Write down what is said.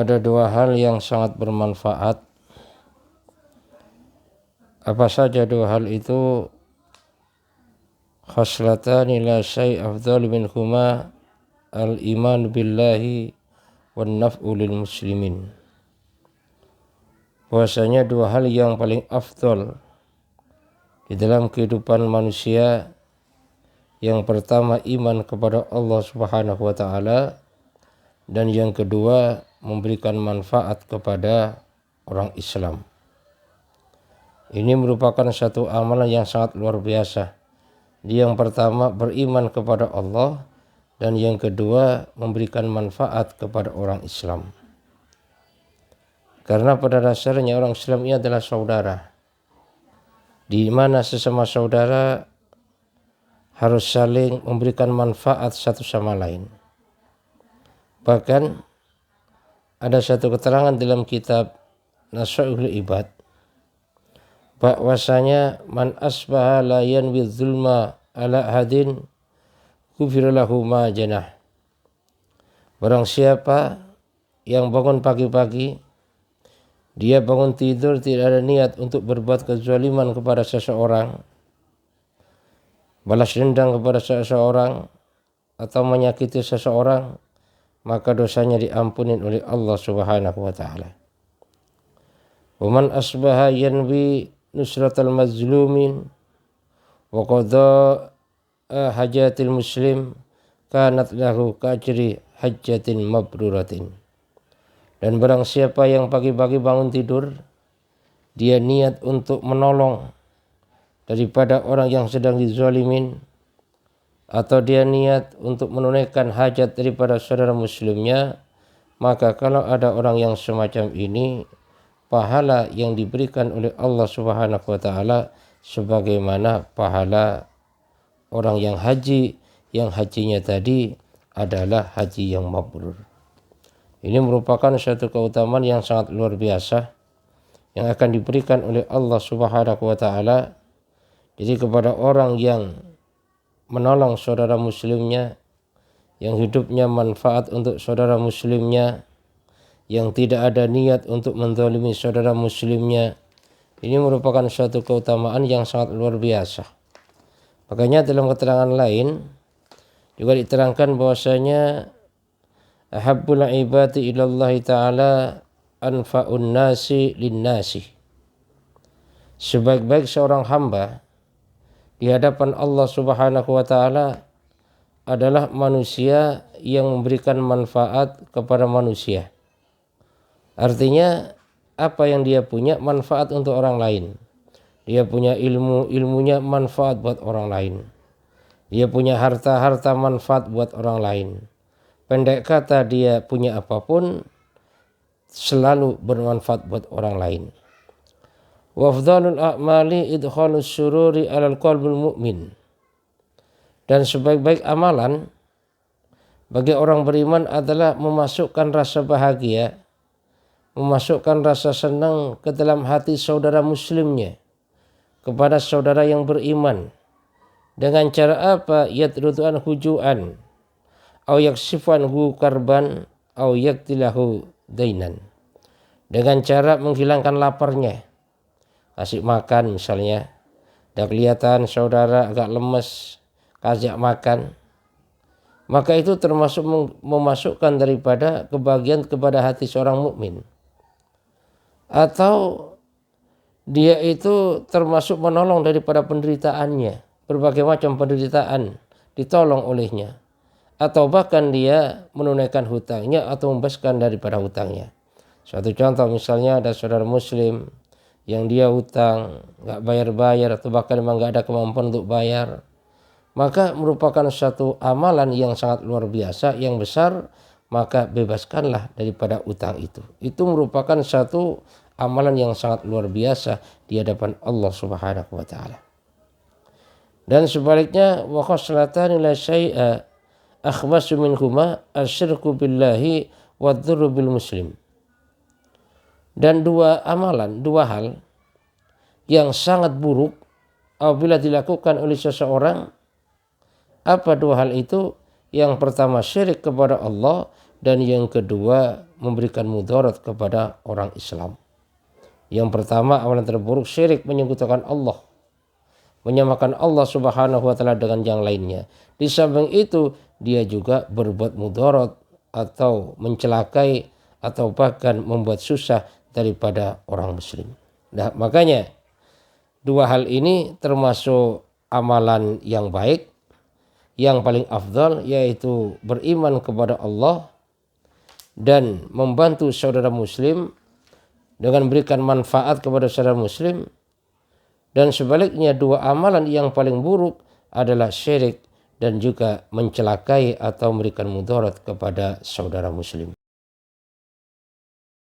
Ada dua hal yang sangat bermanfaat. Apa saja dua hal itu? Khaslatani la syai' afdal minhuma al-iman billahi wan naf'u lil muslimin. Bahwasanya dua hal yang paling afdal di dalam kehidupan manusia. Yang pertama, iman kepada Allah Subhanahu wa taala, dan yang kedua, memberikan manfaat kepada orang Islam. Ini merupakan satu amalan yang sangat luar biasa. Yang pertama, beriman kepada Allah, dan yang kedua, memberikan manfaat kepada orang Islam. Karena pada dasarnya orang Islam ini adalah saudara, di mana sesama saudara harus saling memberikan manfaat satu sama lain. Bahkan ada satu keterangan dalam kitab Nasaihul Ibad, bahwasanya man asbaha la yanwi zulma ala ahadin ghufira lahu ma janah. Barang siapa yang bangun pagi-pagi, dia bangun tidur tidak ada niat untuk berbuat kezaliman kepada seseorang, balas dendam kepada seseorang, atau menyakiti seseorang, maka dosanya diampunin oleh Allah Subhanahu wa taala. Wa man asbaha yanwi nusratal mazlumin wa qada hajatil muslim kanat lahu kajri hajjatin mabruratin. Dan barang siapa yang pagi-pagi bangun tidur, dia niat untuk menolong daripada orang yang sedang dizalimin, atau dia niat untuk menunaikan hajat daripada saudara muslimnya, maka kalau ada orang yang semacam ini, pahala yang diberikan oleh Allah Subhanahu wa taala sebagaimana pahala orang yang haji, yang hajinya tadi adalah haji yang mabrur. Ini merupakan suatu keutamaan yang sangat luar biasa yang akan diberikan oleh Allah Subhanahu wa taala. Jadi kepada orang yang menolong saudara muslimnya, yang hidupnya manfaat untuk saudara muslimnya, yang tidak ada niat untuk menzalimi saudara muslimnya, ini merupakan suatu keutamaan yang sangat luar biasa. Makanya dalam keterangan lain juga diterangkan bahwasanya ahabbul ibadi ilallahi ta'ala anfa'un nasi linnasi. Sebaik-baik seorang hamba di hadapan Allah Subhanahu wa taala adalah manusia yang memberikan manfaat kepada manusia. Artinya apa yang dia punya manfaat untuk orang lain. Dia punya ilmu, ilmunya manfaat buat orang lain. Dia punya harta, harta manfaat buat orang lain. Pendek kata, dia punya apapun selalu bermanfaat buat orang lain. Wa afdhalul a'mali idkhalus sururi 'alal qalbil mu'min. Dan sebaik-baik amalan bagi orang beriman adalah memasukkan rasa bahagia, memasukkan rasa senang ke dalam hati saudara muslimnya, kepada saudara yang beriman. Dengan cara apa? Yatrudu an hujuan, au yaksifanhu karban, au yaktilahu dainan. Dengan cara menghilangkan laparnya, kasih makan misalnya, udah kelihatan saudara agak lemes, kasih makan, maka itu termasuk memasukkan daripada kebahagiaan kepada hati seorang mukmin. Atau dia itu termasuk menolong daripada penderitaannya, berbagai macam penderitaan ditolong olehnya, atau bahkan dia menunaikan hutangnya atau membebaskan daripada hutangnya. Suatu contoh misalnya ada saudara muslim yang dia hutang nggak bayar-bayar, atau bahkan memang nggak ada kemampuan untuk bayar, maka merupakan satu amalan yang sangat luar biasa, yang besar, maka bebaskanlah daripada utang itu. Itu merupakan satu amalan yang sangat luar biasa di hadapan Allah Subhanahu wa taala. Dan sebaliknya, wa khaslatani la syai'a akhbasu minhuma asyirku billahi wa dzurru bil muslim. Dan dua amalan, dua hal yang sangat buruk apabila dilakukan oleh seseorang. Apa dua hal itu? Yang pertama syirik kepada Allah, dan yang kedua memberikan mudarat kepada orang Islam. Yang pertama, amalan terburuk syirik, menyekutukan Allah, menyamakan Allah Subhanahu wa taala dengan yang lainnya. Di samping itu dia juga berbuat mudarat atau mencelakai atau bahkan membuat susah daripada orang muslim. Nah, makanya dua hal ini termasuk amalan yang baik, yang paling afdal, yaitu beriman kepada Allah dan membantu saudara muslim dengan memberikan manfaat kepada saudara muslim. Dan sebaliknya, dua amalan yang paling buruk adalah syirik dan juga mencelakai atau memberikan mudarat kepada saudara muslim.